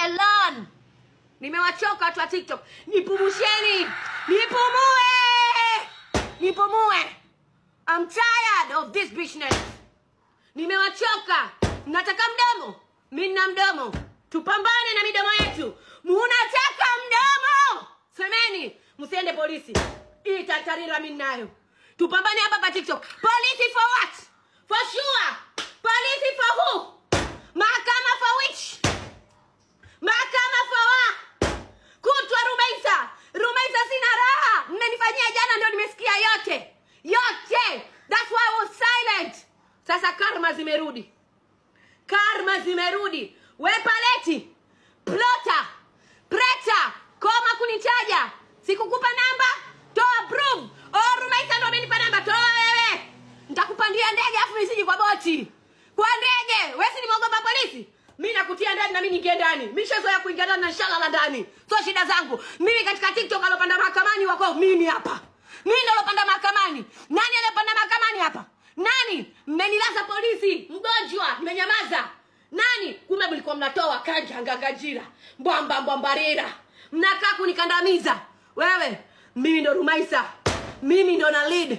alone. Nimewachoka watu wa TikTok. Nipumusheni. Nipumue. I'm tired of this business. Nimewachoka. Mnataka mdomo? Mimi nina mdomo. Tupambane na midomo yetu. Mnataka mdomo? Semeni, msiende polisi. Hii tatarira mimi nayo. Tupambane hapa pa TikTok. Polisi for what? For sure. Polisi for who? Mahakama for which? Mahakama for what? Kutwa Rumaisa sina raha. Mmenifanyia jana ndio nimesikia yote. That's why I was silent. Sasa karma zimerudi. We Paleti, Plota, Preta, koma kunitaja. Sikukupa namba? Toa proof. Rumaisa ndo amenipa namba. Toa wewe. Nitakupandia ndege afu nisiji kwa boti. Kwa ndege. Wewe si nimeogopa polisi? Mimi nakutia ndani na mimi ningie ndani. Mimi shazoea kuingia ndani na inshallah ndani. Sio shida zangu. Mimi katika TikTok alopanda mahakamani wako mimi hapa. Mimi ndo alopanda mahakamani. Nani alopanda mahakamani hapa? Nani? Mmenilaza polisi, mgonjwa, nimenyamaza. Nani? Kumbe mlikuwa mnatoa kanja ngangajira. Mbambarira. Mnakaa kunikandamiza. Wewe, mimi ndo Rumaisa. Mimi ndo na lead.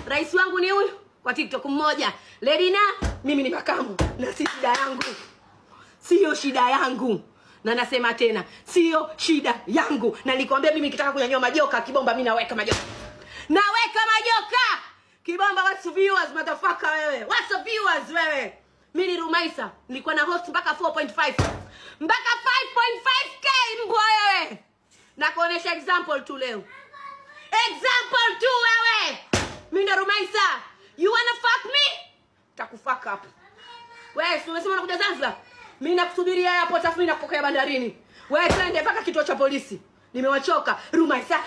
Rais wangu ni huyu kwa TikTok mmoja. Ledina, mimi ni makamu na si shida yangu. Sio shida yangu. Na nasema tena, sio shida yangu. Na nilikwambia mimi nikitaka kunyanyua majoka Kibomba mimi naweka majoka. Kibomba, what's the viewers motherfucker wewe? What's the viewers wewe? Mimi ni Rumaisa, nilikuwa na host mpaka 4.5. Mpaka 5.5k mbwa wewe. Na kuonesha example tu leo. Example tu wewe. Mimi ni Rumaisa. You wanna fuck me? Takufuck up. Wewe, umesema unakuja Zanzibar? Mimi nakusubiria hapo afu mimi nakupokea bandarini. Wewe twende mpaka kituo cha polisi. Nimewachoka. Rumaisa.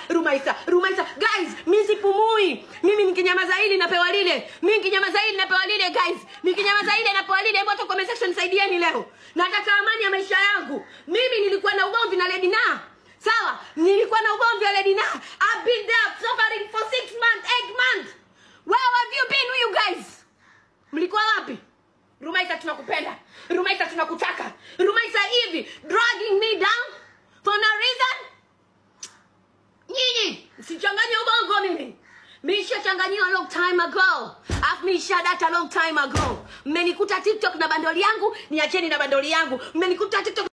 Guys, mimi sipumui. Mimi nikinyamaza hili napewa lile. Guys. Nikinyamaza hili napewa lile. Hebu hata comment section nisaidieni leo. Nataka amani ya maisha yangu. Mimi nilikuwa na ugomvi na Ledina. Sawa? Nilikuwa na ugomvi na Ledina. I've been there suffering for 6 months, 8 months. Where have you been, you guys? Mlikuwa wapi? Rumaisa tunakupenda. Rumaisa tunakutaka. Rumaisa hivi dragging me down for no reason. Nyinyi sichanganye ubongo mimi. Nimeshachanganywa long time ago. I've misha that a long time ago. Mmenikuta TikTok na bandoli yangu, niacheni na bandoli yangu. Mmenikuta TikTok